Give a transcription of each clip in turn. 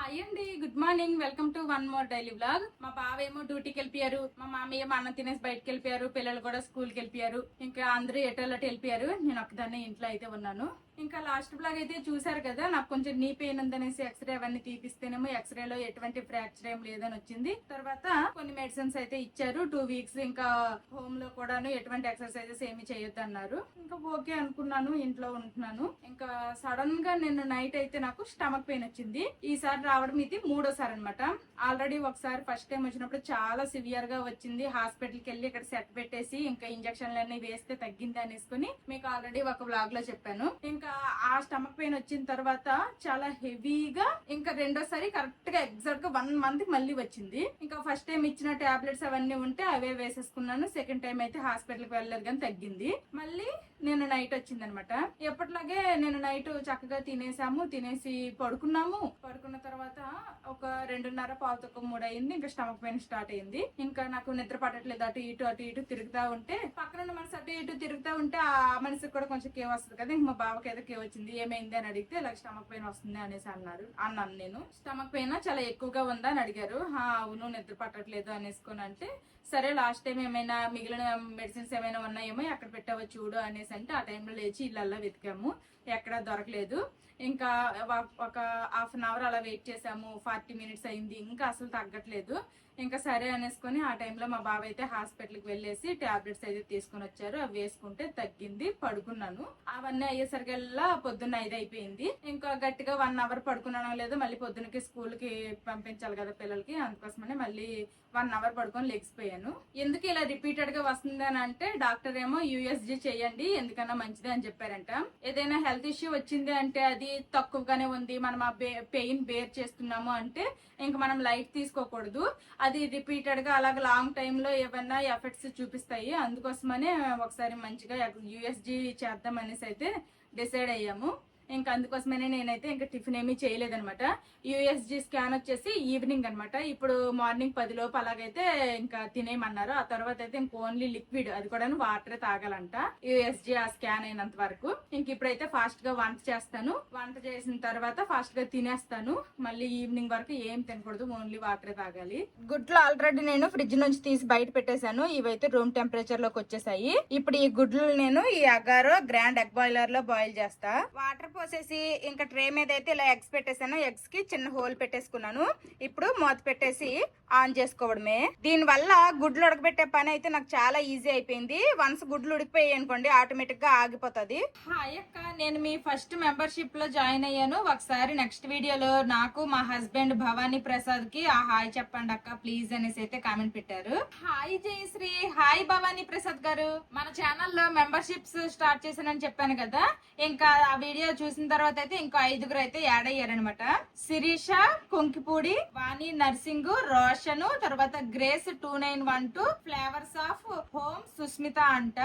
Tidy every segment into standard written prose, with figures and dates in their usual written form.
Hi అండి, good morning. Welcome to one more daily vlog. మా బావ ఏమో డ్యూటీకి వెళ్ళిపోయారు, మా మామయ్య ఏమో అన్నం తినేసి బయటకు వెళ్ళిపోయారు, పిల్లలు కూడా స్కూల్కి వెళ్ళిపోయారు. ఇంకా అందరూ ఎటోళ్ళటి వెళ్ళిపోయారు. నేను ఒక్కదాన్నే ఇంట్లో అయితే ఉన్నాను. ఇంకా లాస్ట్ బ్లాగ్ అయితే చూసారు కదా, నాకు కొంచెం నీ పెయిన్ ఉందనేసి ఎక్స్రే అవన్నీ తీపిస్తేనేమో ఎక్స్రేలో ఎటువంటి ఫ్రాక్చర్ ఏం లేదని వచ్చింది. తర్వాత కొన్ని మెడిసిన్స్ అయితే ఇచ్చారు. 2 వీక్స్ ఇంకా హోమ్ లో కూడాను ఎటువంటి ఎక్సర్సైజెస్ ఏమి చేయొద్దు అన్నారు. ఇంకా ఓకే అనుకున్నాను, ఇంట్లో ఉంటున్నాను. ఇంకా సడన్ గా నిన్న నైట్ అయితే నాకు స్టమక్ పెయిన్ వచ్చింది. ఈసారి రావడం ఇది 3వ సారి అనమాట. ఆల్రెడీ ఒకసారి ఫస్ట్ టైం వచ్చినప్పుడు చాలా సివియర్ గా వచ్చింది. హాస్పిటల్కి వెళ్ళి ఇక్కడ సెట్ పెట్టేసి ఇంకా ఇంజక్షన్లన్నీ వేస్తే తగ్గింది అనేసుకుని మీకు ఆల్రెడీ ఒక వ్లాగ్ లో చెప్పాను. ఇంకా ఆ స్టమక్ పెయిన్ వచ్చిన తర్వాత చాలా హెవీగా ఇంకా రెండోసారి కరెక్ట్ గా ఎగ్జాక్ట్ గా 1 మంత్ మళ్ళీ వచ్చింది. ఇంకా ఫస్ట్ టైం ఇచ్చిన టాబ్లెట్స్ అవన్నీ ఉంటే అవే వేసేసుకున్నాను. సెకండ్ టైం అయితే హాస్పిటల్కి వెళ్ళలేదు కానీ తగ్గింది. మళ్ళీ నేను నైట్ వచ్చింది అనమాట. ఎప్పటిలాగే నేను నైట్ చక్కగా తినేసి పడుకున్నాము. పడుకున్న తర్వాత ఒక 2:30 అయింది. ఇంకా స్టమక్ పెయిన్ స్టార్ట్ అయింది. ఇంకా నాకు నిద్ర పట్టట్లేదు. అటు ఇటు తిరుగుతా ఉంటే పక్కన మనసు అటు ఇటు తిరుగుతా ఉంటే ఆ మనిషికి కూడా కొంచెం కేవ్ వస్తుంది కదా. ఇంక మా బావకి ఏదో కేవ్ వచ్చింది, ఏమైంది అని అడిగితే ఇలా స్టమక్ పెయిన్ వస్తుంది అనేసి అన్నాను నేను. స్టమక్ పెయిన్ చాలా ఎక్కువగా ఉందా అని అడిగారు. అవును, నిద్ర పట్టట్లేదు అనేసుకొని అంటే సరే లాస్ట్ టైం ఏమైనా మిగిలిన మెడిసిన్స్ ఏమైనా ఉన్నాయేమో ఎక్కడ పెట్టావో చూడు అనేసి అంటే ఆ టైంలో లేచి ఇళ్ళల్లో వెతికాము, ఎక్కడా దొరకలేదు. ఇంకా ఒక హాఫ్ అన్ అవర్ అలా వెయిట్ చేసాము. 40 మినిట్స్ అయింది, ఇంకా అసలు తగ్గట్లేదు. ఇంకా సరే అనేసుకొని ఆ టైంలో మా బావ అయితే హాస్పిటల్కి వెళ్ళేసి టాబ్లెట్స్ అయితే తీసుకొని వచ్చారు. అవి వేసుకుంటే తగ్గింది. పడుకున్నాను. అవన్నీ అయ్యేసరికల్లా పొద్దున్న 5 అయిపోయింది. ఇంకా గట్టిగా 1 అవర్ పడుకున్నానో లేదో మళ్ళీ పొద్దున్నకి స్కూల్ కి పంపించాలి కదా పిల్లలకి, అందుకోసమని మళ్ళీ 1 అవర్ పడుకొని లెగిసిపోయాను. ఎందుకు ఇలా రిపీటెడ్ గా వస్తుంది అని అంటే డాక్టర్ ఏమో యూఎస్జీ చేయండి ఎందుకన్నా మంచిది అని చెప్పారంట. ఏదైనా హెల్త్ ఇష్యూ వచ్చింది అంటే అది తక్కువగానే ఉంది, మనం ఆ పెయిన్ బేర్ చేస్తున్నాము అంటే ఇంకా మనం లైట్ తీసుకోకూడదు. అది రిపీటెడ్ గా అలాగే లాంగ్ టైమ్ లో ఏమన్నా ఎఫెక్ట్స్ చూపిస్తాయి. అందుకోసమనే ఒకసారి మంచిగా యూఎస్జీ చేద్దాం అనేసి అయితే డిసైడ్ అయ్యాము. ఇంకా అందుకోసమనే నేనైతే ఇంకా టిఫిన్ ఏమీ చేయలేదనమాట. యూఎస్జీ స్కాన్ వచ్చేసి ఈవినింగ్ అనమాట. ఇప్పుడు మార్నింగ్ 10 లోపు అలాగైతే ఇంకా తినేయమన్నారు. ఆ తర్వాత అయితే ఇంక ఓన్లీ లిక్విడ్, అది కూడా వాటరే తాగాలంట యూఎస్జీ ఆ స్కాన్ అయినంత వరకు. ఇంక ఇప్పుడైతే ఫాస్ట్ గా వంట చేస్తాను. వంట చేసిన తర్వాత ఫాస్ట్ గా తినేస్తాను. మళ్ళీ ఈవినింగ్ వరకు ఏం తినకూడదు, ఓన్లీ వాటరే తాగాలి. గుడ్లు ఆల్రెడీ నేను ఫ్రిడ్జ్ నుంచి తీసి బయట పెట్టేశాను. ఇవైతే రూమ్ టెంపరేచర్ లోకి వచ్చేసాయి. ఇప్పుడు ఈ గుడ్లు నేను ఈ అగారో గ్రాండ్ ఎగ్ బాయిలర్ లో బాయిల్ చేస్తా. వాటర్ పోసేసి ఇంకా ట్రే మీద అయితే ఇలా ఎగ్స్ పెట్టేసాను. ఎగ్స్ కి చిన్న హోల్ పెట్టేసుకున్నాను. ఇప్పుడు మూత పెట్టేసి ఆన్ చేసుకోవడమే. దీని వల్ల గుడ్లు ఉడకబెట్టే పని అయితే నాకు చాలా ఈజీ అయిపోయింది. వన్స్ గుడ్లు ఉడికిపోయాయి అనుకోండి ఆటోమేటిక్ గా ఆగిపోతుంది. హాయ్ అక్క, నేను మీ ఫస్ట్ మెంబర్షిప్ లో జాయిన్ అయ్యాను. ఒకసారి నెక్స్ట్ వీడియోలో నాకు మా హస్బెండ్ భవానీ ప్రసాద్ కి ఆ హాయ్ చెప్పండి అక్క ప్లీజ్ అనేసి అయితే కామెంట్ పెట్టారు. హాయ్ జయశ్రీ, హాయ్ భవానీ ప్రసాద్ గారు. మన ఛానల్లో మెంబర్షిప్స్ స్టార్ట్ చేశానని చెప్పాను కదా, ఇంకా ఆ వీడియో చూసిన తర్వాత అయితే ఇంకో 5గురు అయితే యాడ్ అయ్యారనమాట. శిరీష, కొంకిపూడి, వాణి నర్సింగ్, రోషన్, తర్వాత Grace 2912, flavours of home Sushmita అంట.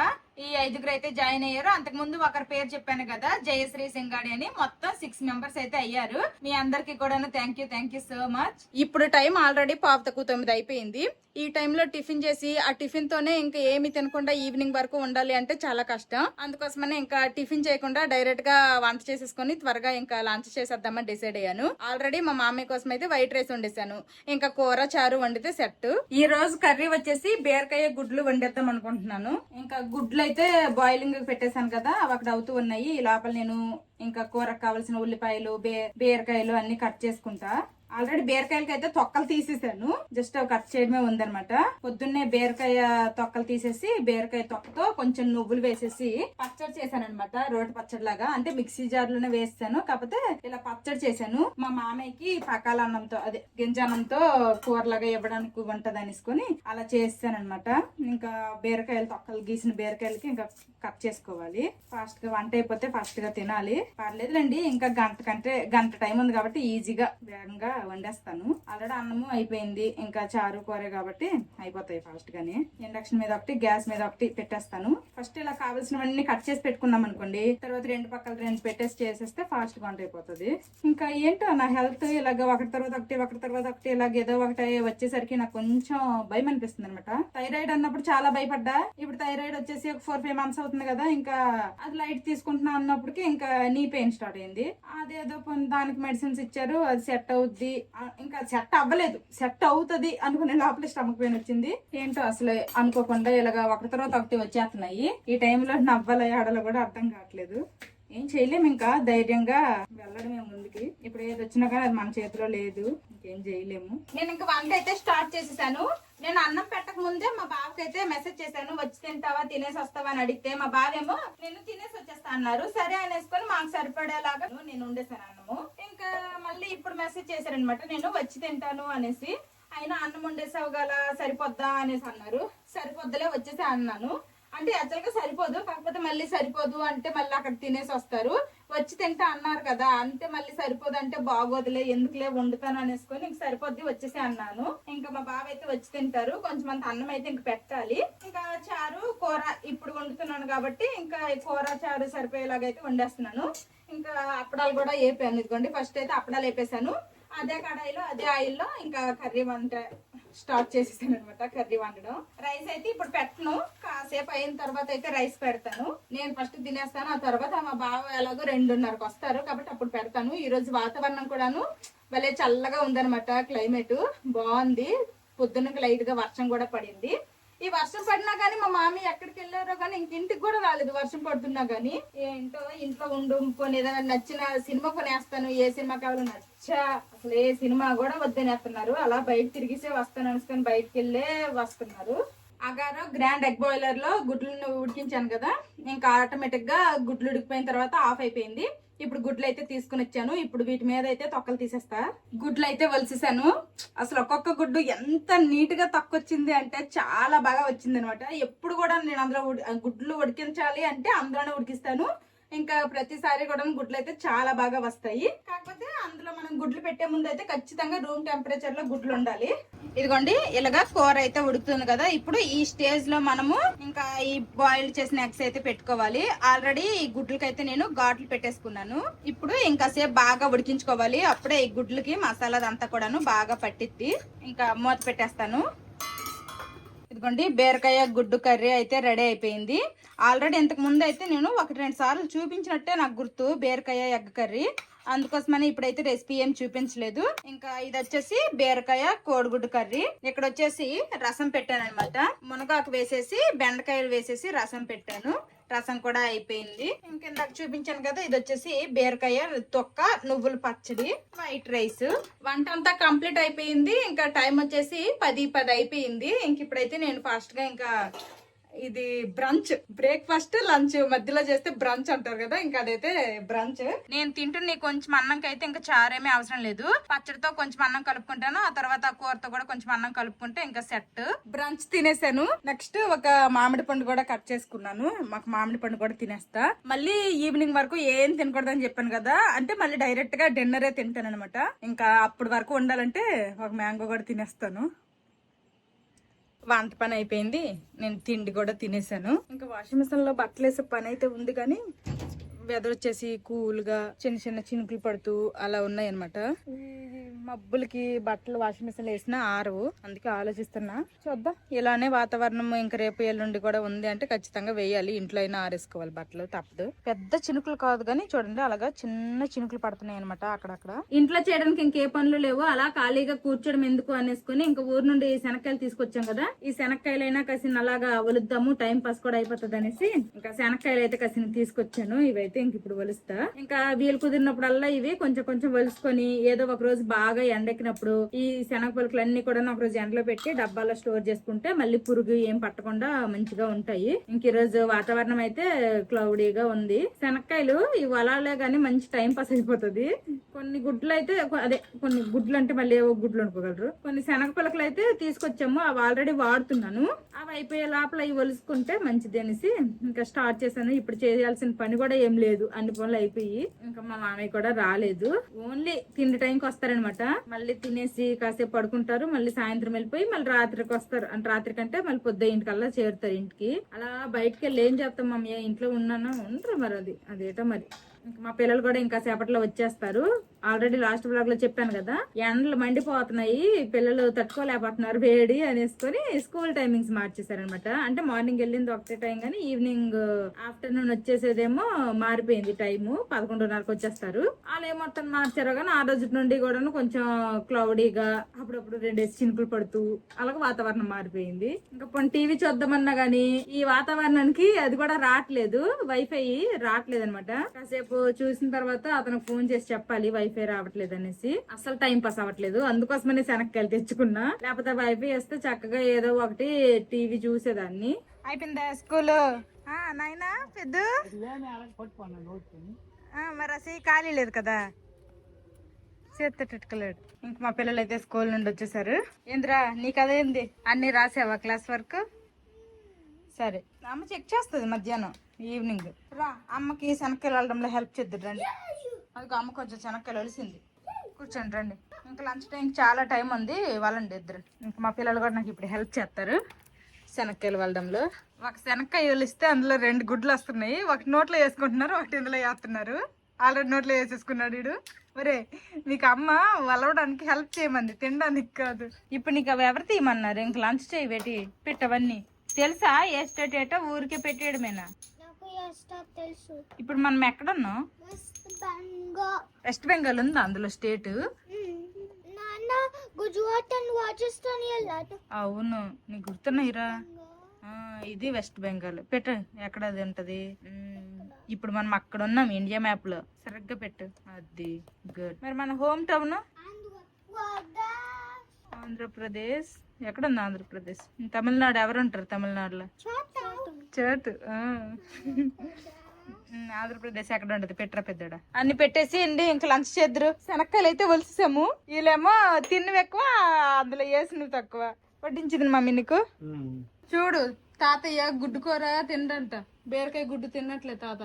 ఈ 5గురు అయితే జాయిన్ అయ్యారు. అంతకు ముందు ఒకరి పేరు చెప్పాను కదా, జయశ్రీ సింగాడి అని. మొత్తం 6 మెంబర్స్ అయితే అయ్యారు. మీ అందరికి కూడా థ్యాంక్ యూ సో మచ్. ఇప్పుడు టైం ఆల్రెడీ 8:45 అయిపోయింది. ఈ టైంలో టిఫిన్ చేసి ఆ టిఫిన్ తోనే ఇంకా ఏమి తినకుండా ఈవినింగ్ వరకు ఉండాలి అంటే చాలా కష్టం. అందుకోసమనే ఇంకా టిఫిన్ చేయకుండా డైరెక్ట్ గా వంట చేసేసుకుని త్వరగా ఇంకా లంచ్ చేసేద్దామని డిసైడ్ అయ్యాను. ఆల్రెడీ మా మామయ్య కోసం అయితే వైట్ రైస్ వండేసాను. ఇంకా కూర చారు వండితే సెట్. ఈ రోజు కర్రీ వచ్చేసి బీరకాయ గుడ్లు వండేద్దాం అనుకుంటున్నాను. ఇంకా గుడ్లు అయితే బాయిలింగ్ పెట్టేశాను కదా, అవి అక్కడ అవుతూ ఉన్నాయి. ఈ లోపల నేను ఇంకా కూరకు కావాల్సిన ఉల్లిపాయలు బీరకాయలు అన్ని కట్ చేసుకుంటా. ఆల్రెడీ బీరకాయలకి అయితే తొక్కలు తీసేసాను, జస్ట్ అవి కట్ చేయడమే ఉందనమాట. పొద్దున్నే బీరకాయ తొక్కలు తీసేసి బీరకాయ తొక్కతో కొంచెం నువ్వులు వేసేసి పచ్చడి చేశాను అనమాట. రోటి పచ్చడి లాగా, అంటే మిక్సీ జార్ లోనే వేస్తాను, కాకపోతే ఇలా పచ్చడి చేశాను. మా మామయ్యకి పకాల అన్నంతో అదే గింజానంతో కూరలాగా ఇవ్వడానికి ఉంటది అనేసుకొని అలా చేస్తాను అనమాట. ఇంకా బీరకాయలు తొక్కలు గీసిన బీరకాయలకి ఇంకా కట్ చేసుకోవాలి. ఫాస్ట్ గా వంట అయిపోతే ఫాస్ట్ గా తినాలి. పర్లేదులేండి, ఇంకా గంట టైం ఉంది కాబట్టి ఈజీగా వేగంగా వండేస్తాను. ఆల్రెడీ అన్నము అయిపోయింది, ఇంకా చారు కూర కాబట్టి అయిపోతాయి ఫాస్ట్ గానే. ఇండక్షన్ మీద ఒకటి, గ్యాస్ మీద ఒకటి పెట్టేస్తాను. ఫస్ట్ ఇలా కావాల్సినవన్నీ కట్ చేసి పెట్టుకున్నాం అనుకోండి, తర్వాత 2 పక్కల 2 పెట్టేసి చేసేస్తే ఫాస్ట్ గా వంట అయిపోతుంది. ఇంకా ఏంటో నా హెల్త్ ఇలాగ ఒకటి తర్వాత ఒకటి ఇలాగ ఏదో ఒకటి వచ్చేసరికి నాకు కొంచెం భయం అనిపిస్తుంది అనమాట. థైరాయిడ్ అన్నప్పుడు చాలా భయపడ్డా. ఇప్పుడు థైరాయిడ్ వచ్చేసి ఒక 4-5 మంత్స్ అవుతుంది కదా, ఇంకా అది లైట్ తీసుకుంటున్నా అన్నప్పటికీ ఇంకా నీ పెయిన్ స్టార్ట్ అయింది. అదేదో దానికి మెడిసిన్స్ ఇచ్చారు, అది సెట్ అవుద్ది ఇంకా సెట్ అవ్వలేదు. సెట్ అవుతుంది అనుకునే లోపల స్టమక్ పెయిన్ వచ్చింది. ఏంటో అసలు అనుకోకుండా ఇలాగా ఒకటి తర్వాత ఒకటి వచ్చేస్తున్నాయి. ఈ టైంలో నవ్వాల ఆడలో కూడా అర్థం కావట్లేదు. ఏం చేయలేము, ఇంకా ధైర్యంగా వెళ్ళడమే ముందుకి. ఇప్పుడు ఏది వచ్చినా కానీ అది మన చేతిలో లేదు, ఇంకేం చేయలేము. నేను ఇంకా వంట అయితే స్టార్ట్ చేసేసాను. నేను అన్నం పెట్టక ముందే మా బావకి అయితే మెసేజ్ చేశాను, వచ్చి తింటావా తినేసి వస్తావా అని అడిగితే మా బావేమో నేను తినేసి వచ్చేస్తా అన్నారు. సరే అనేసుకొని మాకు సరిపడేలాగా నేను వండేసాను అన్నము. ఇంకా మళ్ళీ ఇప్పుడు మెసేజ్ చేశారనమాట, నేను వచ్చి తింటాను అనేసి. అయినా అన్నం వండేసావు గల సరిపోద్దా అనేసి అన్నారు. సరిపోద్దులే వచ్చేసి అన్నాను. అంటే యాక్చువల్ గా సరిపోదు, కాకపోతే మళ్ళీ సరిపోదు అంటే మళ్ళీ అక్కడ తినేసి వస్తారు. వచ్చి తింటా అన్నారు కదా, అంటే మళ్ళీ సరిపోదు అంటే బాగోదులే, ఎందుకులే వండుతాను అనేసుకొని ఇంక సరిపోద్ది వచ్చేసి అన్నాను. ఇంకా మా బావ అయితే వచ్చి తింటారు. కొంచెం అంత అన్నం అయితే ఇంక పెట్టాలి. ఇంకా చారు కూర ఇప్పుడు వండుతున్నాను కాబట్టి ఇంకా కూర చారు సరిపోయేలాగైతే వండేస్తున్నాను. ఇంకా అప్పడాలు కూడా వేపాను. ఇదిగోండి ఫస్ట్ అయితే అప్పడాలు వేపేసాను. అదే కడాయిలో అదే ఆయిల్లో ఇంకా కర్రీ వంట స్టార్ట్ చేసేసాను అనమాట. కర్రీ వండడం. రైస్ అయితే ఇప్పుడు పెట్టను, కాసేపు అయిన తర్వాత అయితే రైస్ పెడతాను. నేను ఫస్ట్ తినేస్తాను, ఆ తర్వాత మా బావ ఎలాగో 2:30కి వస్తారు కాబట్టి అప్పుడు పెడతాను. ఈ రోజు వాతావరణం కూడాను భలే చల్లగా ఉందనమాట. క్లైమేట్ బాగుంది. పొద్దున్నకి లైట్ గా వర్షం కూడా పడింది. ఈ వర్షం పడినా గానీ మా మామీ ఎక్కడికి వెళ్ళారో కానీ ఇంటికి కూడా రాలేదు. వర్షం పడుతున్నా గానీ ఏంటో ఇంట్లో ఉండుకొని ఏదైనా నచ్చిన సినిమా కొనేస్తాను. ఏ సినిమా కావాలో నచ్చా అసలు ఏ సినిమా కూడా వద్దనేస్తున్నారు. అలా బయట తిరిగిసే వస్తాను అనుకొని బయటకు వెళ్ళే వస్తున్నారు. అగారో గ్రాండ్ ఎగ్ బాయిలర్ లో గుడ్లను ఉడికించాను కదా, ఇంకా ఆటోమేటిక్ గా గుడ్లు ఉడికిపోయిన తర్వాత ఆఫ్ అయిపోయింది. ఇప్పుడు గుడ్లు అయితే తీసుకుని వచ్చాను. ఇప్పుడు వీటి మీద అయితే తొక్కలు తీసేస్తా. గుడ్లు అయితే వలిసేసాను. అసలు ఒక్కొక్క గుడ్డు ఎంత నీట్ గా తొక్కొచ్చింది అంటే చాలా బాగా వచ్చింది అనమాట. ఎప్పుడు కూడా నేను అందులో గుడ్లు ఉడికించాలి అంటే అందులోనే ఉడికిస్తాను. ఇంకా ప్రతిసారి కూడా గుడ్లు అయితే చాలా బాగా వస్తాయి. కాకపోతే అందులో మనం గుడ్లు పెట్టే ముందు అయితే ఖచ్చితంగా రూమ్ టెంపరేచర్ లో గుడ్లు ఉండాలి. ఇదిగోండి ఇలాగా కూర అయితే ఉడుకుతుంది కదా, ఇప్పుడు ఈ స్టేజ్ లో మనము ఇంకా ఈ బాయిల్ చేసిన ఎగ్స్ అయితే పెట్టుకోవాలి. ఆల్రెడీ ఈ గుడ్లకైతే నేను ఘాట్లు పెట్టేసుకున్నాను. ఇప్పుడు ఇంకాసేపు బాగా ఉడికించుకోవాలి. అప్పుడే ఈ గుడ్లకి మసాలా అంతా కూడాను బాగా పట్టిద్ది. ఇంకా మూత పెట్టేస్తాను. ఇదిగోండి బీరకాయ గుడ్డు కర్రీ అయితే రెడీ అయిపోయింది. ఆల్రెడీ ఇంతకు ముందు అయితే నేను 1-2 సార్లు చూపించినట్టే నాకు గుర్తు బీరకాయ ఎగ్ కర్రీ. అందుకోసమని ఇప్పుడైతే రెసిపీ ఏం చూపించలేదు. ఇంకా ఇది వచ్చేసి బీరకాయ కోడిగుడ్డు కర్రీ. ఇక్కడ వచ్చేసి రసం పెట్టాను అనమాట. మునగాకు వేసేసి బెండకాయలు వేసేసి రసం పెట్టాను. రసం కూడా అయిపోయింది. ఇంకెందాక చూపించాను కదా, ఇది వచ్చేసి బీరకాయ తొక్క నువ్వుల పచ్చడి, వైట్ రైస్. వంట అంతా కంప్లీట్ అయిపోయింది. ఇంకా టైం వచ్చేసి 10:10 అయిపోయింది. ఇంక ఇప్పుడైతే నేను ఫాస్ట్ గా ఇంకా ఇది బ్రంచ్, బ్రేక్ఫాస్ట్ లంచ్ మధ్యలో చేస్తే బ్రంచ్ అంటారు కదా, ఇంకా అదైతే బ్రంచ్. నేను తింటున్న కొంచెం అన్నంకి అయితే ఇంకా చారేమీ అవసరం లేదు. పచ్చడితో కొంచెం అన్నం కలుపుకుంటాను, ఆ తర్వాత కూరతో కూడా కొంచెం అన్నం కలుపుకుంటే ఇంకా సెట్. బ్రంచ్ తినేసాను. నెక్స్ట్ ఒక మామిడి పండు కూడా కట్ చేసుకున్నాను. మాకు మామిడి పండు కూడా తినేస్తా. మళ్ళీ ఈవినింగ్ వరకు ఏం తినకూడదని చెప్పాను కదా, అంటే మళ్ళీ డైరెక్ట్ గా డిన్నరే తింటాను అనమాట. ఇంకా అప్పటి వరకు ఉండాలంటే ఒక మ్యాంగో కూడా తినేస్తాను. వంట పని అయిపోయింది. నేను తిండి కూడా తినేసాను. ఇంకా వాషింగ్ మిషన్ లో బట్టలు వేసే పని అయితే ఉంది కానీ వెదర్ వచ్చేసి కూల్ గా చిన్న చిన్న చినుకులు పడుతూ అలా ఉన్నాయి అనమాట. మబ్బులకి బట్టలు వాషింగ్ మిషన్ లో వేసినా ఆరవు, అందుకే ఆలోచిస్తున్నా. చూద్దాం. ఇలానే వాతావరణం ఇంకా రేపు ఎల్లుండి కూడా ఉంది అంటే ఖచ్చితంగా వేయాలి. ఇంట్లో అయినా ఆరేసుకోవాలి బట్టలు, తప్పదు. పెద్ద చినుకులు కాదు కానీ చూడండి అలాగా చిన్న చినుకులు పడుతున్నాయి అనమాట అక్కడక్కడ. ఇంట్లో చేయడానికి ఇంకే పనులు లేవు, అలా ఖాళీగా కూర్చోడం ఎందుకు అనేసుకుని ఇంకా ఊరు నుండి శనక్కాయలు తీసుకొచ్చాం కదా, ఈ శనక్కాయలైనా కసిన అలాగా వలుద్దాము, టైం పాస్ కూడా అయిపోతుంది అనేసి ఇంకా శనక్కాయలు అయితే కసిన తీసుకొచ్చాను. ఇవైతే ఇంక ఇప్పుడు వలుస్తా. ఇంకా వీలు కుదిరినప్పుడల్లా ఇవి కొంచెం కొంచెం వలుసుకొని ఏదో ఒక రోజు బాగా ఎండెక్కినప్పుడు ఈ శనగ పలుకులు అన్ని కూడా ఒక రోజు ఎండలో పెట్టి డబ్బాలో స్టోర్ చేసుకుంటే మళ్ళీ పురుగు ఏం పట్టకుండా మంచిగా ఉంటాయి. ఇంక ఈ రోజు వాతావరణం అయితే క్లౌడీగా ఉంది. శనక్కాయలు ఈ వలాలే గానీ మంచి టైం పాస్ అయిపోతుంది. కొన్ని గుడ్లు అయితే అదే కొన్ని గుడ్లు అంటే మళ్ళీ ఏవో గుడ్లు అనుకోగలరు. కొన్ని శనగ పలుకులు అయితే తీసుకొచ్చాము, అవి ఆల్రెడీ వాడుతున్నాను. అవి అయిపోయే లోపల ఇవి వలుసుకుంటే మంచిది అనేసి ఇంకా స్టార్ట్ చేశాను. ఇప్పుడు చేయాల్సిన పని కూడా ఏం లేదు, అన్ని పనులు అయిపోయి. ఇంకా మా మామయ్య కూడా రాలేదు, ఓన్లీ తిండి టైంకి వస్తారనమాట. మళ్ళీ తినేసి కాసేపు పడుకుంటారు, మళ్ళీ సాయంత్రం వెళ్ళిపోయి మళ్ళీ రాత్రికి వస్తారు. అంటే రాత్రి కంటే మళ్ళీ పొద్దు ఇంటికల్లా చేరుతారు ఇంటికి. అలా బయటకి వెళ్ళి ఏం చేస్తాం మమ్మీ, ఇంట్లో ఉన్నానా ఉండరు మరి. అదేటో మరి. ఇంకా మా పిల్లలు కూడా ఇంకా సేపట్లో వచ్చేస్తారు. ఆల్రెడీ లాస్ట్ బ్లాగ్ లో చెప్పాను కదా, ఎండలు మండిపోతున్నాయి, పిల్లలు తట్టుకోలేకపోతున్నారు వేడి అనేసుకొని స్కూల్ టైమింగ్స్ మార్చేశారనమాట. అంటే మార్నింగ్ వెళ్ళింది ఒకటే టైం కానీ ఈవినింగ్ ఆఫ్టర్నూన్ వచ్చేసేదేమో మారిపోయింది టైము. 11:30కి వచ్చేస్తారు. వాళ్ళు ఏమొత్తం మార్చారో కానీ ఆ రోజు నుండి కూడా కొంచెం క్లౌడీగా అప్పుడప్పుడు 2 చినుకులు పడుతూ అలాగే వాతావరణం మారిపోయింది. ఇంకా కొన్ని టీవీ చూద్దామన్నా గానీ ఈ వాతావరణానికి అది కూడా రావట్లేదు, వైఫై రావట్లేదు అనమాట. కాసేపు చూసిన తర్వాత అతను ఫోన్ చేసి చెప్పాలి వైఫై రావట్లేదు అనేసి. అసలు టైం పాస్ అవ్వట్లేదు, అందుకోసమనే శనక్కాయలు తెచ్చుకున్నా. లేకపోతే వైఫై వస్తే చక్కగా ఏదో ఒకటి టీవీ చూసేదాన్ని. అయిపోయిందా స్కూల్ నాయనా పెద్ద? మరి అసలు ఖాళీ లేదు కదా, చేత్తట్టుకోలేడు. ఇంక మా పిల్లలు అయితే స్కూల్ నుండి వచ్చేసారు. ఏంద్రా నీకు అదేంది, అన్ని రాసావా క్లాస్ వర్క్? సరే, అమ్మ చెక్ చేస్తుంది మధ్యాహ్నం ఈవినింగ్. రా అమ్మకి శనక్కాయలు వెళ్ళడంలో హెల్ప్ చేద్దాం రండి. అది అమ్మ కొంచెం శనక్కాయలు వలిసింది. కూర్చోండి రండి. ఇంకా లంచ్ టైం చాలా టైం ఉంది, వాళ్ళండి ఇద్దరు. ఇంకా మా పిల్లలు కూడా నాకు ఇప్పుడు హెల్ప్ చేస్తారు శనక్కాయలు వెళ్ళడంలో. ఒక శనక్కాయ వలిస్తే అందులో 2 గుడ్లు వస్తున్నాయి. ఒకటి నోట్లో వేసుకుంటున్నారు, ఒకటి ఇందులో వేస్తున్నారు. ఆల్రెడీ నోట్లో వేసేసుకున్నాడు వీడు. ఒరే నీకు అమ్మ వలవడానికి హెల్ప్ చేయమంది, తినడానికి కాదు. ఇప్పుడు నీకు అవి ఎవరు తీయమన్నారు? ఇంక లంచ్ చేయి పెట్టి పెట్టవన్నీ తెలుసా? ఏ స్టేట్ ఏటో ఊరికే పెట్టేయడమేనా? ఇప్పుడు మనం ఎక్కడున్నాం? వెస్ట్ బెంగాల్ ఉందా అందులో స్టేట్? గుజరాత్ అండ్ రాజస్థాన్. అవును నీకు గుర్తున్నాయిరా. ఇది వెస్ట్ బెంగాల్. పెట్టు ఎక్కడ అది ఉంటది. ఇప్పుడు మనం అక్కడ ఉన్నాం ఇండియా మ్యాప్ లో. సరిగ్గా పెట్టు, అది గుడ్. మరి మన హోమ్ టౌన్ ఆంధ్రప్రదేశ్. ఎక్కడ ఉంది ఆంధ్రప్రదేశ్? తమిళనాడు. ఎవరు ఉంటారు తమిళనాడులో? చోటు. ఆంధ్రప్రదేశ్ ఎక్కడ ఉంటది? పెట్టరా పెద్దడా. అన్ని పెట్టేసి అండి ఇంకా లంచ్ చేద్దరు. శనక్కాయలు అయితే వలిసాము, వీళ్ళేమో తిన్నవి ఎక్కువ అందులో వేసినవి తక్కువ. వడ్డించింది మమ్మీ నీకు. చూడు తాతయ్య గుడ్డు కూర తిండంట, బీరకాయ గుడ్డు తిన్నట్లే తాత.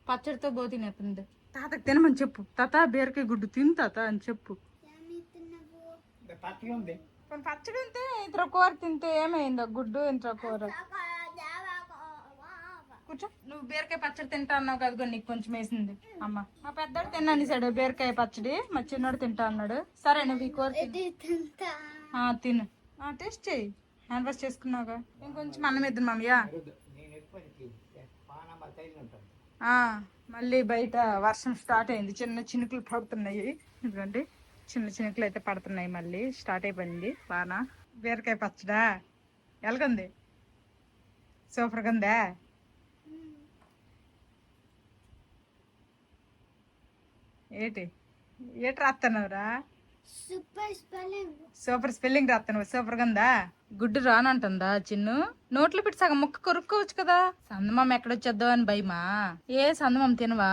పచ్చడితో బో తినేస్తుంది. తాతకి తినమని చెప్పు, తాత బీరకాయ గుడ్డు తిను తాత అని చెప్పు. పచ్చడి ఉంటే ఇంత కూర తింటే ఏమైందో, గుడ్డు ఇంత కూర. కూర్చో. నువ్వు బీరకాయ పచ్చడి తింటా అన్నావు కదా, నీకు కొంచెం వేసింది అమ్మ. మా పెద్దోడు తిన్నాను సాడు బీరకాయ పచ్చడి, మా చిన్నోడు తింటా అన్నాడు. సరే నువ్వు ఈ కూర తిను. టేస్ట్ చేయి, హ్యాండ్ వాష్ చేసుకున్నావుగా. ఇంకొంచెం అన్నం ఇద్దాం మమ్మయ్యా. మళ్ళీ బయట వర్షం స్టార్ట్ అయింది, చిన్న చినుకులు పడుతున్నాయి. ఎందుకంటే చిన్న చినుకులు అయితే పడుతున్నాయి, మళ్ళీ స్టార్ట్ అయిపోయింది వాన. బీరకాయ పచ్చడా ఎలాగుంది? సూపర్గా ఉందా? ఏటి రాస్తున్నావురా? Super spelling రాస్తున్నావు. సూపర్గా ఉందా? గుడ్డు రానంటుందా చిన్ను? నోట్లో పెట్టి సగం ముక్క కొరుక్కోవచ్చు కదా. సందమామ ఎక్కడొచ్చేద్దాం అని భయమా? ఏ సందమామ తినవా?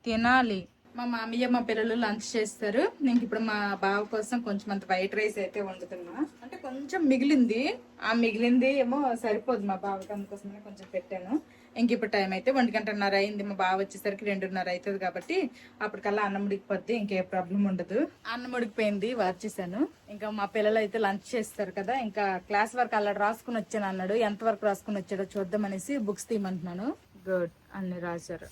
తినాలి. మా మామయ్య మా పిల్లలు లంచ్ చేస్తారు. నేను ఇప్పుడు మా బావ కోసం కొంచెం అంత వైట్ రైస్ అయితే వండుతున్నా. అంటే కొంచెం మిగిలింది, ఆ మిగిలింది ఏమో సరిపోదు మా బావకి, అందుకోసమే కొంచెం పెట్టాను. ఇంక ఇప్పుడు టైం అయితే 1:30 అయింది. మా బావ వచ్చేసరికి 2:30 అవుతుంది కాబట్టి అప్పటికల్లా అన్నం ఉడికిపోద్ది, ఇంకే ప్రాబ్లం ఉండదు. అన్నం ఉడికిపోయింది, వచ్చేసాను. ఇంకా మా పిల్లలు అయితే లంచ్ చేస్తారు కదా. ఇంకా క్లాస్ వర్క్ అలా రాసుకుని వచ్చాను అన్నాడు. ఎంత వరకు రాసుకుని వచ్చాడో చూద్దామనేసి బుక్స్ తీయమంటున్నాను. గుడ్, అన్ని రాశారు.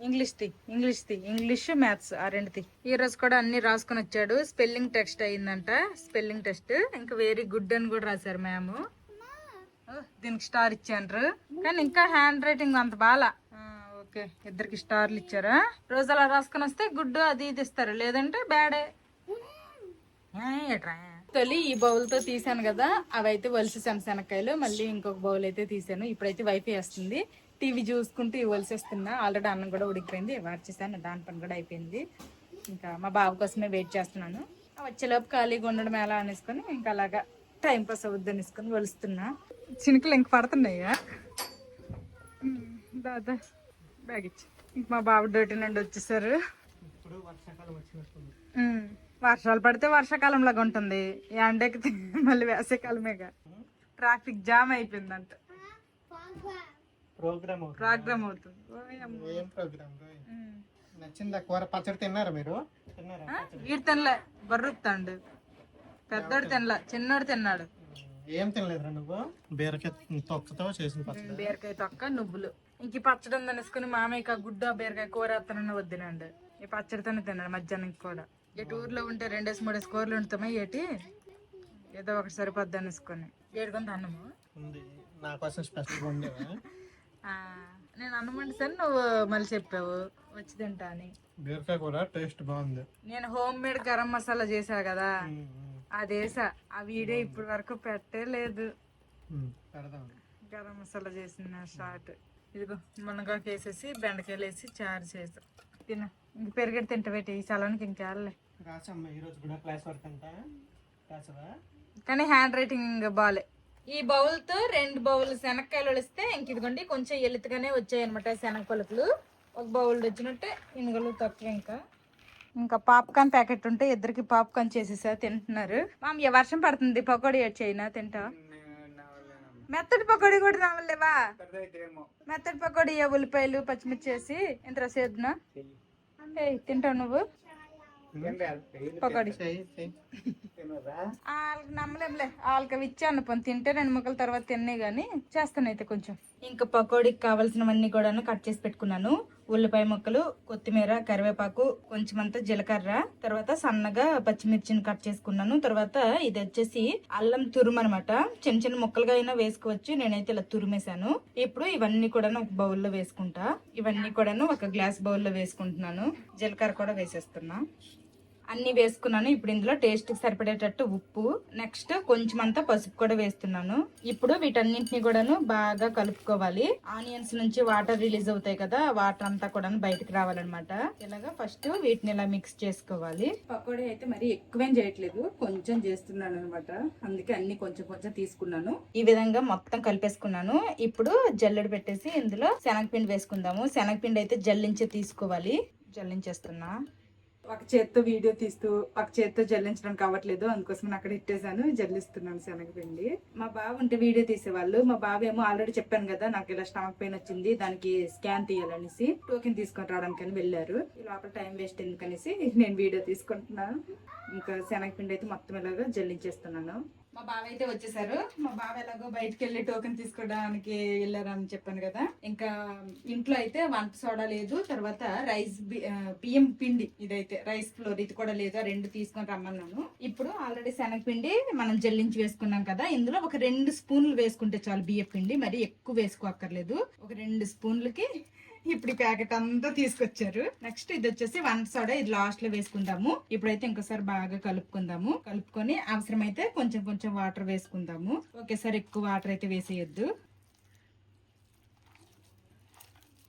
ఇంగ్లీష్ మ్యాథ్స్ ఆ రెండుది. ఈ రోజు కూడా అన్ని రాసుకుని వచ్చాడు. స్పెల్లింగ్ టెస్ట్ అయిందంట, స్పెల్లింగ్ టెస్ట్. ఇంకా వెరీ గుడ్ అని కూడా రాశారు మ్యామ్. దీనికి స్టార్ ఇచ్చారు, కానీ ఇంకా హ్యాండ్ రైటింగ్ అంత బాలా. ఓకే, ఇద్దరికి స్టార్లు ఇచ్చారా. రోజు అలా రాసుకుని వస్తే గుడ్ అది ఇది ఇస్తారు, లేదంటే బ్యాడే. తొలి ఈ బౌల్ తో తీసాను కదా, అవి అయితే వలిసేసాను శనక్కాయలు. మళ్ళీ ఇంకొక బౌల్ అయితే తీసాను. ఇప్పుడైతే వైఫై వస్తుంది, టీవీ చూసుకుంటూ వలిసేస్తున్నా. ఆల్రెడీ అన్నం కూడా ఉడికిపోయింది, వార్చేసాను. దాని పని కూడా అయిపోయింది. ఇంకా మా బాబు కోసమే వెయిట్ చేస్తున్నాను. వచ్చేలోపు ఖాళీగా ఉండడం ఎలా అనేసుకొని ఇంకా అలాగా టైం పాస్ అవుద్ది అనేసుకొని వలుస్తున్నా. చినుకులు ఇంక పడుతున్నాయా? దాదా బ్యాగ్ ఇచ్చి. ఇంక మా బాబు డ్యూటీ నుండి వచ్చేసారు. వర్షాలు పడితే వర్షాకాలం లాగా ఉంటుంది, ఎండెక్కితే మళ్ళీ వేసవికాలమేగా. ట్రాఫిక్ జామ్ అయిపోయిందంట. ప్రోగ్రామ్ అవుతుంది. పచ్చడి తిన్నారా మీరు? వీడు తినలే, బర్రుతాండు. పెద్దోడు తినలే, చిన్నోడు తిన్నాడు. ఏం తినలేదురా నువ్వు? బీరకాయ తొక్కతో చేసిన పచ్చడి. బీరకాయ తొక్క నువ్వులు. ఇంక పచ్చడి ఉందనేసుకుని మామయ్య గుడ్డ బీరకాయ కూర వస్తానని వద్దునండి. ఈ పచ్చడితోనే తిన్నాడు మధ్యాహ్నం కూడా. ఇటు ఊర్లో ఉంటే 2-3 కూరలు ఉంటామా ఏటి, ఏదో ఒకటి సరిపోద్ది అనేసుకొని ఏడుకొని అన్నము ఉంది నా కోసం స్పెషల్గా ఉండేవా? నేను అన్నం వండుతాను, నువ్వు మళ్ళీ చెప్పావు వచ్చి తింటా అని. బీరకాయ కూర టేస్ట్ బాగుంది. నేను హోమ్ మేడ్ గరం మసాలా చేసా కదా, అది వేసా. ఆ వీడియో ఇప్పటి వరకు పెట్టలేదు. పెడదాం. గరం మసాలా చేసిన షార్ట్. ఇదిగో మునగాకు వేసేసి బెండకాయలు వేసి చారు చేసా. తిన ఇంక పెరిగడి తింటబెట్టి ఈ సలానికి ఇంకేళ్ళే. రాసమ్మా ఈరోజు కూడా క్లాస్ వర్క్ అంట రాసవా? కానీ హ్యాండ్ రైటింగ్ బాలే. ఈ బౌల్తో 2 బౌల్ శనక్కాయలు వస్తే ఇంక ఇదిగోండి కొంచెం ఎలుతుగానే వచ్చాయి అనమాట శనగ పలుకులు. ఒక బౌల్ వచ్చినట్టే ఇనుగలు తక్కువ. ఇంకా పాప్కార్న్ ప్యాకెట్ ఉంటే ఇద్దరికి పాప్కార్న్ చేసేసా, తింటున్నారు. మామయ్య వర్షం పడుతుంది, పకోడీ వచ్చేయినా తింటా. మెత్తటి పకోడీ కూడా నవ్వలేవా? మెత్తటి పకోడీ ఉల్లిపాయలు పచ్చిమిర్చి వేసి ఎంత రసేద్దునా తింటావు నువ్వు పకోడీ? వాళ్ళకి నమ్మలేంలే, వాళ్ళకి ఇచ్చాను పని తింటే 2 ముక్కల తర్వాత తిన్నాయి గానీ చేస్తాను అయితే కొంచెం. ఇంకా పకోడీకి కావాల్సినవన్నీ కూడా కట్ చేసి పెట్టుకున్నాను. ఉల్లిపాయ ముక్కలు, కొత్తిమీర, కరివేపాకు, కొంచెం అంతా జీలకర్ర, తర్వాత సన్నగా పచ్చిమిర్చిని కట్ చేసుకున్నాను. తర్వాత ఇది వచ్చేసి అల్లం తురుము అనమాట. చిన్న చిన్న ముక్కలుగా అయినా వేసుకోవచ్చు, నేనైతే ఇలా తురిమేశాను. ఇప్పుడు ఇవన్నీ కూడా ఒక బౌల్లో వేసుకుంటా. ఇవన్నీ కూడా ఒక గ్లాస్ బౌల్లో వేసుకుంటున్నాను. జీలకర్ర కూడా వేసేస్తున్నా. అన్ని వేసుకున్నాను. ఇప్పుడు ఇందులో టేస్ట్ కి సరిపడేటట్టు ఉప్పు, నెక్స్ట్ కొంచెం అంతా పసుపు కూడా వేస్తున్నాను. ఇప్పుడు వీటన్నింటినీ కూడాను బాగా కలుపుకోవాలి. ఆనియన్స్ నుంచి వాటర్ రిలీజ్ అవుతాయి కదా, వాటర్ అంతా కూడా బయటకు రావాలన్నమాట. ఇలాగా ఫస్ట్ వీటిని ఇలా మిక్స్ చేసుకోవాలి. పకోడీ అయితే మరి ఎక్కువేం చేయట్లేదు, కొంచెం చేస్తున్నాను అనమాట. అందుకే అన్ని కొంచెం కొంచెం తీసుకున్నాను. ఈ విధంగా మొత్తం కలిపేసుకున్నాను. ఇప్పుడు జల్లెడ పెట్టేసి ఇందులో శనగపిండి వేసుకుందాము. శనగపిండి అయితే జల్లించి తీసుకోవాలి. జల్లించేస్తున్నా. ఒక చేత్తో వీడియో తీస్తూ ఒక చేత్తో జల్లించడానికి అవ్వట్లేదు, అందుకోసం అక్కడ ఇట్టేసాను, జల్లిస్తున్నాను శనగపిండి. మా బావ ఉంటే వీడియో తీసేవాళ్ళు. మా బావ ఏమో ఆల్రెడీ చెప్పాను కదా నాకు ఇలా స్టమక్ పెయిన్ వచ్చింది, దానికి స్కాన్ తీయాలనేసి టోకెన్ తీసుకొని రావడానికి వెళ్ళారు. ఈ లోపల టైం వేస్ట్ ఎందుకనేసి నేను వీడియో తీసుకుంటున్నాను. ఇంకా శనగపిండి అయితే మొత్తం ఇలాగా జల్లించేస్తున్నాను. మా బావ అయితే వచ్చేసారు. మా బావ ఎలాగో బయటకు వెళ్ళి టోకెన్ తీసుకోవడానికి వెళ్ళారని చెప్పాను కదా. ఇంకా ఇంట్లో అయితే వంట సోడా లేదు, తర్వాత బియ్యం పిండి, ఇదైతే రైస్ ఫ్లోర్ ఇది కూడా లేదు. 2 తీసుకొని రమ్మన్నాను. ఇప్పుడు ఆల్రెడీ శనగపిండి మనం జల్లించి వేసుకున్నాం కదా, ఇందులో ఒక 2 స్పూన్లు వేసుకుంటే చాలు బియ్య పిండి, మరి ఎక్కువ వేసుకోక్కర్లేదు. ఒక 2 స్పూన్లకి ఇప్పుడు ఈ ప్యాకెట్ అంతా తీసుకొచ్చారు. నెక్స్ట్ ఇది వచ్చేసి వంట సోడా, ఇది లాస్ట్ లో వేసుకుందాము. ఇప్పుడైతే ఇంకోసారి బాగా కలుపుకుందాము. కలుపుకొని అవసరమైతే కొంచెం కొంచెం వాటర్ వేసుకుందాము. ఒకేసారి ఎక్కువ వాటర్ అయితే వేసేయొద్దు.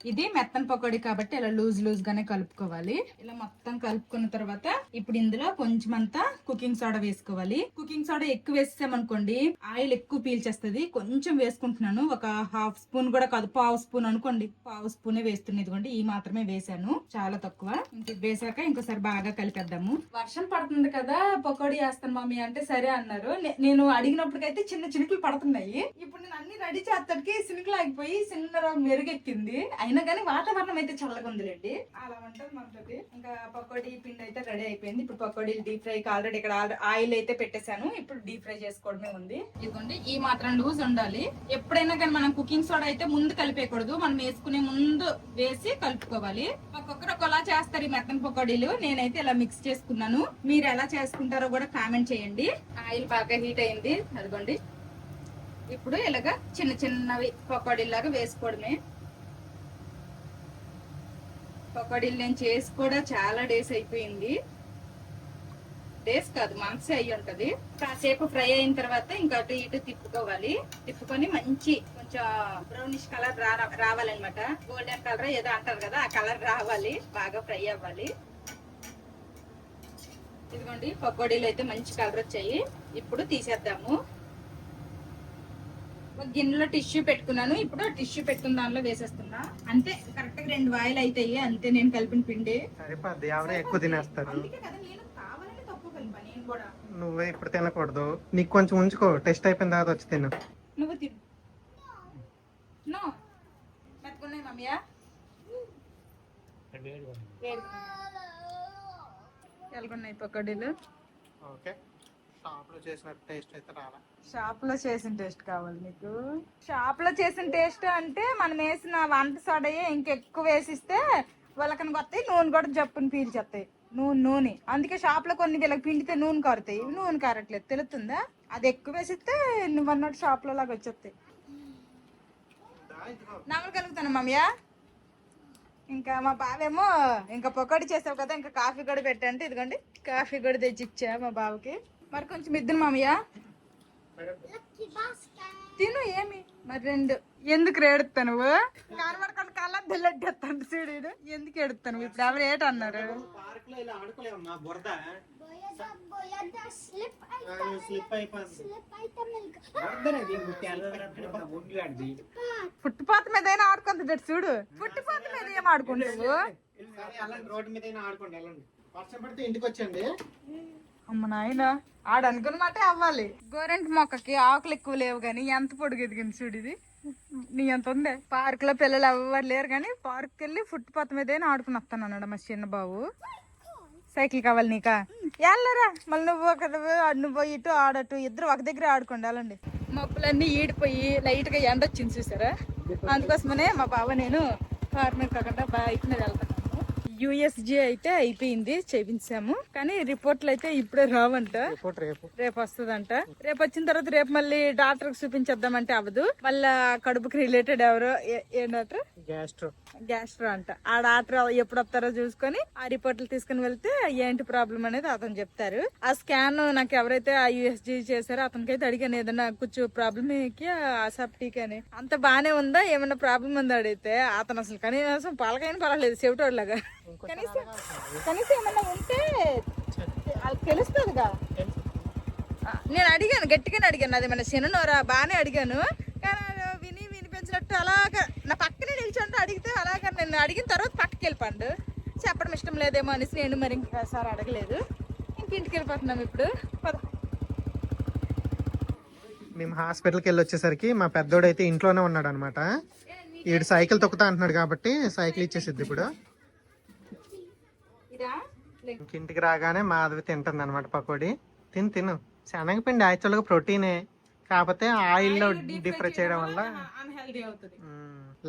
ఇది మెత్తన పకోడీ కాబట్టి ఇలా లూజ్ గానే కలుపుకోవాలి. ఇలా మొత్తం కలుపుకున్న తర్వాత ఇప్పుడు ఇందులో కొంచెం అంతా కుకింగ్ సోడా వేసుకోవాలి. కుకింగ్ సోడా ఎక్కువ వేసామనుకోండి ఆయిల్ ఎక్కువ పీల్చేస్తుంది. కొంచెం వేసుకుంటున్నాను, ఒక 1/2 స్పూన్ కూడా కాదు, 1/2 స్పూన్ అనుకోండి, 1/2 స్పూనే వేస్తున్నది. ఇదిగోండి ఈ మాత్రమే వేసాను, చాలా తక్కువ. ఇంక వేసాక ఇంకోసారి బాగా కలిపేద్దాము. వర్షం పడుతుంది కదా పకోడీ వేస్తాను మమ్మీ అంటే సరే అన్నారు. నేను అడిగినప్పటికైతే చిన్న చినుకులు పడుతున్నాయి. ఇప్పుడు నేను అన్ని రెడీ చేస్తాడికి చినుకులు ఆగిపోయి చిన్న మెరుగెక్కింది. అయినా కానీ వాతావరణం అయితే చల్లగా ఉందిలేండి, అలా ఉంటుంది మనతోటి. ఇంకా పకోడీ పిండి అయితే రెడీ అయిపోయింది. ఇప్పుడు పకోడీలు డీప్ ఫ్రై ఆల్రెడీ ఇక్కడ ఆయిల్ అయితే పెట్టేశాను. ఇప్పుడు డీప్ ఫ్రై చేసుకోవడమే ఉంది. ఇదిగోండి ఈ మాత్రం లూజ్ ఉండాలి. ఎప్పుడైనా కానీ మనం కుకింగ్ సోడా అయితే ముందు కలిపేయకూడదు, మనం వేసుకునే ముందు వేసి కలుపుకోవాలి. ఒక్కొక్కరు ఒకలా చేస్తారు ఈ మెత్తన పకోడీలు. నేనైతే ఇలా మిక్స్ చేసుకున్నాను. మీరు ఎలా చేసుకుంటారో కూడా కామెంట్ చేయండి. ఆయిల్ బాగా హీట్ అయింది. అదిగోండి ఇప్పుడు ఇలాగా చిన్న చిన్నవి పకోడీలాగా వేసుకోవడమే. పకోడీలు నేను చేసి కూడా చాలా డేస్ అయిపోయింది. డేస్ కాదు మంత్స్ అయ్యి ఉంటది. కాసేపు ఫ్రై అయిన తర్వాత ఇంకా అటు ఇటు తిప్పుకోవాలి. తిప్పుకొని మంచి కొంచెం బ్రౌనిష్ కలర్ రావాలన్నమాట. గోల్డెన్ కలర్ ఏదో అంటారు కదా, ఆ కలర్ రావాలి, బాగా ఫ్రై అవ్వాలి. ఇదిగోండి పకోడీలు అయితే మంచి కలర్ వచ్చాయి. ఇప్పుడు తీసేద్దాము. ఒక గిన్నెలో టిష్యూ పెట్టుకున్నాను. ఇప్పుడు టిష్యూ పెట్టుకున్న దానిలో వేసేస్తున్నా. అంతే, కరెక్ట్ గా 2 వాయిలు అవుతాయి అంతే. నేను కలిపిన పిండి ఎక్కువ తినేస్తారు. అందుకే కదా నేను కావాలని తక్కువ కలిపా. నేను కూడా నువ్వే ఇప్పుడు తినకూడదు, నీకు కొంచెం ఉంచుకో, టెస్ట్ అయిపోయిన తర్వాత వచ్చి తిను. నువ్వు తిను. నో మెత్తుకున్నాయి మమ్మీయా, ఎలాగున్నాయి పకోడీలు? ఓకే, షాప్ లో చేసిన టేస్ట్ అయితే రాలా. షాప్ లో చేసిన టేస్ట్ కావాలి నీకు? షాప్ లో చేసిన టేస్ట్ అంటే మనం వేసిన వంట సోడయే ఇంకెక్కువ వేసిస్తే వాళ్ళకని వస్తాయి, నూనె కూడా జప్పుని పీల్చేస్తాయి. నూనె అందుకే షాప్ లో కొన్ని వీళ్ళకి పిండితే నూనె కారుతాయి, ఇవి నూనె కారట్లేదు, తెలుస్తుందా? అది ఎక్కువ వేసిస్తే నువ్వు అన్నట్టు షాప్ లో లాగా వచ్చేస్తాయి. నమ్మగలుగుతాను మమ్మయ్య. ఇంకా మా బావేమో ఇంకా పొక్కడి చేసావు కదా, ఇంకా కాఫీ కూడా పెట్టంటే ఇదిగోండి కాఫీ కూడా తెచ్చిచ్చా మా బావకి. మరి కొంచెం ఇద్దరు మామయ్య తిను. ఏమి మరి రెండు ఎందుకు ఏడుస్తా నువ్వు? కనబడకుండా కళ్ళ దిల్లెట్టేస్తాను చూడు. ఎందుకు ఏడుస్తాను? ఇప్పుడు ఎవరు ఏటన్నారు? ఫుట్పాత్ మీద అయినా ఆడుకుంటాడు చూడు. ఫుట్పాత్ మీద ఏం ఆడుకుంటావు? రోడ్డు మీద ఆడుకోండి, వెళ్ళండి. వర్షం పడితే ఇంటికి వచ్చండి. అమ్మ నాయన ఆడ అనుకున్నమాట అవ్వాలి. గోరెంట్ మొక్కకి ఆకులు ఎక్కువ లేవు గాని ఎంత పొడుగు ఎదిగింది చూడు. ఇది నీ ఎంత ఉందే. పార్క్ లో పిల్లలు ఎవరు లేరు కానీ పార్క్ వెళ్ళి ఫుట్పాత్ మీద ఆడుకుని వస్తాను అన్నాడు మా చిన్న బాబు. సైకిల్ కావాలి నీకా? వెళ్ళరా మళ్ళీ నువ్వు ఇటు ఆడటు ఇద్దరు ఒక దగ్గర ఆడుకోండి. వెళ్ళండి. మబ్బులన్నీ ఈడిపోయి లైట్ గా ఎండ వచ్చింది చూసారా, అందుకోసమనే మా బావ నేను కార్ మీద కాకుండా బైక్ మీద వెళ్తాను. యూఎస్జీ అయితే అయిపోయింది, చేయించాము కానీ రిపోర్ట్లు అయితే ఇప్పుడే రావంట, రేపు వస్తుందంట. రేపు వచ్చిన తర్వాత రేపు మళ్ళీ డాక్టర్ కి చూపించేద్దామంటే అవ్వదు. మళ్ళా కడుపుకి రిలేటెడ్ ఎవరో ఏ డాక్టర్, గ్యాస్ట్రో అంట. ఆ డాక్టర్ ఎప్పుడు వస్తారో చూసుకొని ఆ రిపోర్ట్లు తీసుకుని వెళ్తే ఏంటి ప్రాబ్లం అనేది అతను చెప్తారు. ఆ స్కాన్ నాకు ఎవరైతే ఆ యూఎస్జీ చేశారో అతనికైతే అడిగాను ఏదన్నా కొంచెం ప్రాబ్లమ్ అసెప్టిక్ అని. అంత బానే ఉందా, ఏమన్నా ప్రాబ్లం ఉందా అడిగితే అతను అసలు కనీసం పలకైనా పర్వాలేదు చెవిటోళ్ళగా. కనీసం ఏమన్నా ఉంటే తెలుస్తుందిగా. నేను అడిగాను, గట్టిగానే అడిగాను, అది మన శనునోరా బాగానే అడిగాను కానీ వినిపించినట్టు అలాగా నా పక్కనే నిల్చోండి. అడిగితే అలాగా నేను అడిగిన తర్వాత పక్కకి వెళ్ళిపోండు. చెప్పడం ఇష్టం లేదేమో అనేసి నేను మరి ఇంకోసారి అడగలేదు. ఇంటికి వెళ్ళిపోతున్నాం ఇప్పుడు. మేము హాస్పిటల్కి వెళ్ళి వచ్చేసరికి మా పెద్దోడు అయితే ఇంట్లోనే ఉన్నాడు అనమాట. ఈడు సైకిల్ తొక్కుతా అంటున్నాడు కాబట్టి సైకిల్ ఇచ్చేసిద్ది ఇప్పుడు. ఇంటికి రాగానే మాధవి తింటుంది అనమాట పకోడీ. తిను శనగపిండి యాక్చువల్గా ప్రోటీనే, కాకపోతే ఆయిల్లో డీప్ ఫ్రై చేయడం వల్ల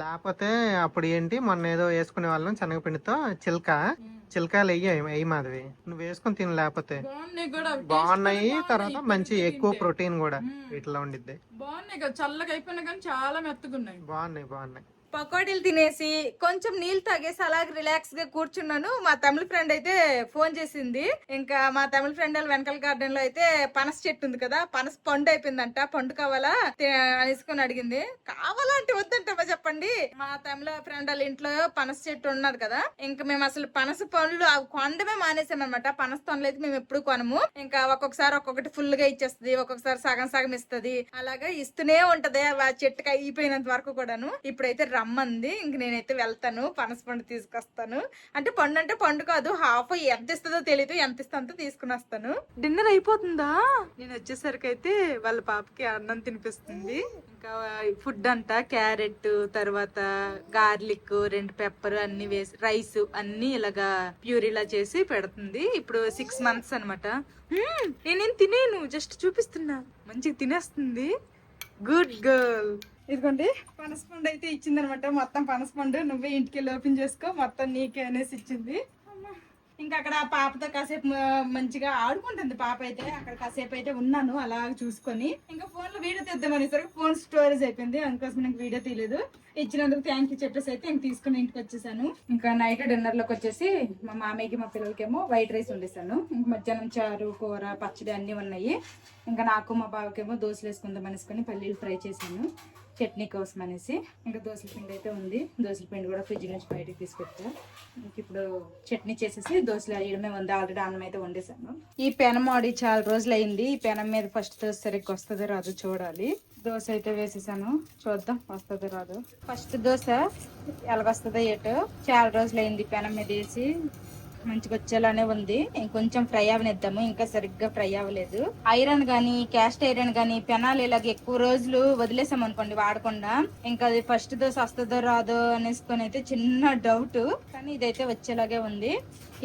లేకపోతే అప్పుడు ఏంటి మొన్న ఏదో వేసుకునే వాళ్ళం శనగపిండితో చిల్కాలు వెయ్యి మాధవి, నువ్వు వేసుకుని తిను. లేకపోతే బాగున్నాయి, తర్వాత మంచి ఎక్కువ ప్రోటీన్ కూడా వీటిలో ఉండిద్ది. బాగున్నాయి, చల్లగా అయిపోయినా కానీ చాలా మెత్తగా ఉన్నాయి. బాగున్నాయి. పకోడీలు తినేసి కొంచెం నీళ్ళు తాగేసి అలాగే రిలాక్స్ గా కూర్చున్నాను. మా తమిళ ఫ్రెండ్ అయితే ఫోన్ చేసింది. ఇంకా మా తమిళ ఫ్రెండ్ వాళ్ళ వెనకాల గార్డెన్ లో అయితే పనస చెట్టు ఉంది కదా, పనస పండు అయిపోయిందంట. పండు కావాలా అనేసుకొని అడిగింది. కావాలా అంటే వద్దంటావా చెప్పండి. మా తమిళ ఫ్రెండ్ వాళ్ళ ఇంట్లో పనస చెట్టు ఉన్నది కదా, ఇంకా మేము అసలు పనస పండ్లు అవి కొనడమే మానేసామన్నమాట. పనస పండ్లు అయితే మేము ఎప్పుడు కొనము. ఇంకా ఒక్కొక్కసారి ఒక్కొక్కటి ఫుల్ గా ఇచ్చేస్తుంది, ఒక్కొక్కసారి సగం ఇస్తుంది. అలాగా ఇస్తూనే ఉంటది ఆ చెట్టుకి అయిపోయినంత వరకు కూడాను. ఇప్పుడైతే రమ్మంది, ఇంక నేనైతే వెళ్తాను పనస పండు తీసుకొస్తాను. అంటే పండు కాదు, హాఫ్ ఎంత ఇస్తుందో తెలియదు, ఎంత ఇస్తుందో తీసుకుని వస్తాను. డిన్నర్ అయిపోతుందా? నేను వచ్చేసరికి అయితే వాళ్ళ పాపకి అన్నం తినిపిస్తుంది. ఇంకా ఫుడ్ అంట క్యారెట్, తర్వాత గార్లిక్, 2 పెప్పర్ అన్ని వేసి రైస్ అన్ని ఇలాగా ప్యూరీలా చేసి పెడుతుంది. ఇప్పుడు 6 months అనమాట. నేనేం తినేను, జస్ట్ చూపిస్తున్నా. మంచిగా తినేస్తుంది. Good girl. ఇదిగోండి పనసపండు అయితే ఇచ్చిందనమాట. మొత్తం పనసపండు నువ్వే ఇంటికి వెళ్ళి ఓపెన్ చేసుకో, మొత్తం నీకే అనేసి ఇచ్చింది. ఇంకా అక్కడ పాపతో కాసేపు మంచిగా ఆడుకుంటుంది పాప అయితే. అక్కడ కాసేపు అయితే ఉన్నాను అలా చూసుకొని. ఇంకా ఫోన్ లో వీడియో తీద్దామనేసరికి ఫోన్ స్టోరేజ్ అయిపోయింది, అందుకోసం నాకు వీడియో తీయలేదు. ఇచ్చినందుకు థ్యాంక్ యూ చెప్పేసి అయితే ఇంక తీసుకుని ఇంటికి వచ్చేసాను. ఇంకా నైట్ డిన్నర్ లోకి వచ్చేసి మా మామయ్యకి మా పిల్లలకేమో వైట్ రైస్ వండేసాను. ఇంక మధ్యాహ్నం చారు, కూర, పచ్చడి అన్ని ఉన్నాయి. ఇంకా నాకు మా బావకేమో దోశలు వేసుకుందాం అనేసుకొని పల్లీలు ఫ్రై చేశాను చట్నీ కోసం అనేసి. ఇంకా దోశల పిండి అయితే ఉంది, దోశల పిండి కూడా ఫ్రిడ్జ్ నుంచి బయటకు తీసుకొచ్చా. ఇంక ఇప్పుడు చట్నీ చేసేసి దోశలు వేయడమే ఉంది. ఆల్రెడీ అన్నం అయితే వండేసాను. ఈ పెనం ఆడి చాలా రోజులు అయింది. ఈ పెనం మీద ఫస్ట్ దోశ సరిగ్గా వస్తుందో రాదు చూడాలి. దోశ అయితే వేసేసాను, చూద్దాం వస్తుందో రాదు. ఫస్ట్ దోశ ఎలాగొస్తుందో ఏటో, చాలా రోజులు అయింది పెనం మీద వేసి. మంచిగా వచ్చేలానే ఉంది. ఇంకొంచెం ఫ్రై అవనిద్దాము, ఇంకా సరిగ్గా ఫ్రై అవ్వలేదు. ఐరన్ గానీ క్యాస్ట్ ఐరన్ గానీ పెనాలు ఇలాగ ఎక్కువ రోజులు వదిలేసాం అనుకోండి వాడకుండా, ఇంకా అది ఫస్ట్ దోశ వస్తుందో రాదో అనేసుకొని అయితే చిన్న డౌట్. కానీ ఇదైతే వచ్చేలాగే ఉంది.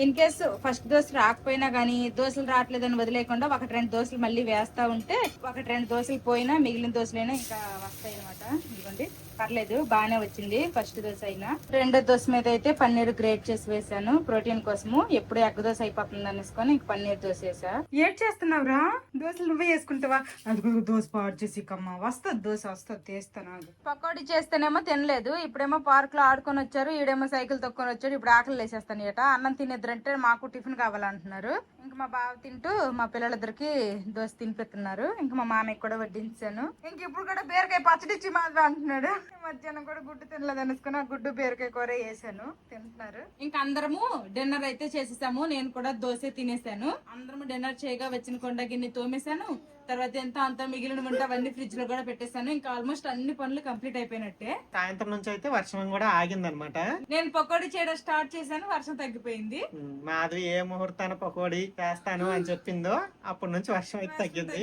ఇన్ కేసు ఫస్ట్ దోశ రాకపోయినా గానీ దోశలు రావట్లేదని వదిలేకుండా ఒకటి రెండు దోశలు మళ్ళీ వేస్తా ఉంటే ఒకటి రెండు దోశలు పోయినా మిగిలిన దోశలైనా ఇంకా వస్తాయి అనమాట. ఇదిగోండి, పర్లేదు బాగానే వచ్చింది ఫస్ట్ దోశ అయినా. రెండో దోశ మీద అయితే పన్నీర్ గ్రేట్ చేసి వేసాను ప్రోటీన్ కోసము. ఎప్పుడు ఎగ్ దోశ అయిపోతుంది అనేసుకొని ఇంక పన్నీర్ దోశ వేసా. ఏడ్ చేస్తున్నావురా? దోశలు నువ్వే వేసుకుంటావా? అది దోశ పాడు చేసి కమ్మ వస్తుంది, దోశ వస్తుంది, తీస్తాను. పకోడీ చేస్తేనేమో తినలేదు, ఇప్పుడేమో పార్క్ లో ఆడుకొని వచ్చారు, ఈడేమో సైకిల్ తొక్కొని వచ్చాడు. ఇప్పుడు ఆకలి వేసేస్తాను ఏట. అన్నం తినేద్దరంటే మాకు టిఫిన్ కావాలంటున్నారు. ఇంకా మా బావ తింటూ మా పిల్లలిద్దరికి దోశ తినిపెడుతున్నారు. ఇంకా మా మామయ్య కూడా వడ్డించాను. ఇంక ఇప్పుడు కూడా బీరకాయ పచ్చడి ఇచ్చి మాధవ అంటున్నాడు. మధ్యాహ్నం కూడా గుడ్డు తినలేదు అనుకుని ఆ గుడ్డు బీరకాయ కూర వేసాను, తింటున్నారు. ఇంకా అందరము డిన్నర్ అయితే చేసేసాము. నేను కూడా దోశ తినేసాను. అందరము డిన్నర్ చేయగా వచ్చిన కొండ గిన్నె తోమేశాను. తర్వాత ఎంత అంతా మిగిలిన ఉంటే అవన్నీ ఫ్రిడ్జ్ లో కూడా పెట్టేశాను. ఇంకా ఆల్మోస్ట్ అన్ని పనులు కంప్లీట్ అయిపోయినట్టే. సాయంత్రం నుంచి అయితే వర్షం కూడా ఆగిందనమాట. నేను పకోడీ చేయడం స్టార్ట్ చేశాను, వర్షం తగ్గిపోయింది. మాధవి ఏ ముహూర్తాన పకోడీ చేస్తాను అని చెప్పిందో అప్పటి నుంచి వర్షం అయితే తగ్గింది.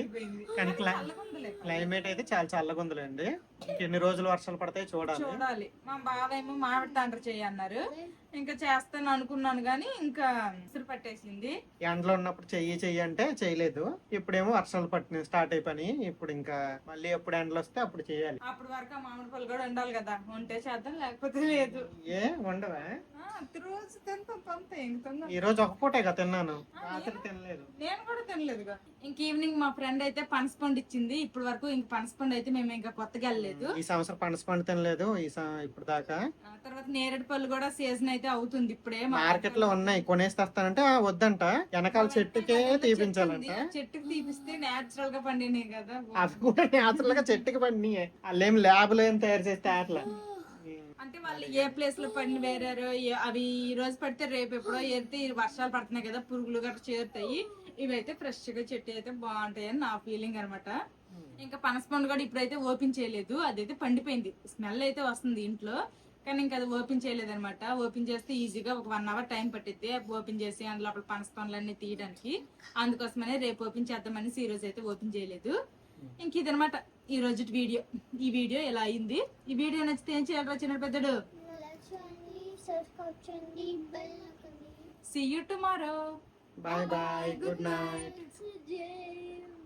కానీ క్లైమేట్ అయితే చాలా చల్లగా ఉందిలేండి. ఎన్ని రోజులు వర్షాలు పడతాయి చూడాలి. మా బావేమో మామిడి తాండ్ర చేయన్నారు. ఇంకా చేస్తాను అనుకున్నాను గానీ ఇంకా విసురు పట్టేసింది. ఎండలో ఉన్నప్పుడు చెయ్యి అంటే చేయలేదు. ఇప్పుడేమో వర్షాలు పట్టిన స్టార్ట్ అయిపోయి ఇప్పుడు ఇంకా మళ్ళీ ఎప్పుడు ఎండలు వస్తే అప్పుడు చేయాలి. అప్పుడు వరకు ఆ మామిడి పళ్ళు కూడా ఉండాలి కదా, ఉంటే చేద్దాం లేకపోతే లేదు. ఏ ఉండవా? రోజు తింటాం అంతే. ఈ రోజు ఒక పూటేగా తిన్నాను, రాత్రి తినలేదు. నేను కూడా తినలేదుగా. ఇంక ఈవినింగ్ మా ఫ్రెండ్ అయితే పనసపండు ఇచ్చింది. ఇప్పుడు వరకు ఇంక పనసపండు అయితే మేము ఇంకా కొత్తగా వెళ్ళలేదు. ఈ సంవత్సరం పనసపండు తినలేదు ఇప్పుడు దాకా. తర్వాత నేరేడు పళ్ళు కూడా సీజన్ అయితే అవుతుంది ఇప్పుడే. మార్కెట్ లో ఉన్నాయి, కొనేసి తెస్తానంటే వద్దంట, వెనకాల చెట్టుకే తీపించాలంట. చెట్టుకి తీపిస్తే నేచురల్ గా పండినాయి కదా, అవి కూడా నేచురల్ గా చెట్టుకి పండినాయి. వాళ్ళేం ల్యాబ్ లో ఏం తయారు చేస్తే అట్లా. అంటే వాళ్ళు ఏ ప్లేస్ లో పడిన వేరారో అవి ఈ రోజు పడితే రేపు ఎప్పుడో ఏరితే వర్షాలు పడుతున్నాయి కదా, పురుగులు గట్రా చేరుతాయి. ఇవైతే ఫ్రెష్ గా చెట్టు అయితే బాగుంటాయి అని నా ఫీలింగ్ అనమాట. ఇంకా పనసపండు కూడా ఇప్పుడైతే ఓపెన్ చేయలేదు, అదైతే పండిపోయింది. స్మెల్ అయితే వస్తుంది ఇంట్లో, కానీ ఇంకా అది ఓపెన్ చేయలేదు అనమాట. ఓపెన్ చేస్తే ఈజీగా ఒక 1 hour టైం పట్టిద్ది ఓపెన్ చేసి అందులో పనసపండ్లన్నీ తీయడానికి. అందుకోసమనే రేపు ఓపెన్ చేద్దామని ఈ రోజు అయితే ఓపెన్ చేయలేదు. ఇంక ఇదనమాట ఈ రోజు వీడియో. ఈ వీడియో ఎలా అయింది? ఈ వీడియో నచ్చితే ఏం చేయాలి చిన్న పెద్దడు? See you tomorrow. Bye bye. Good night.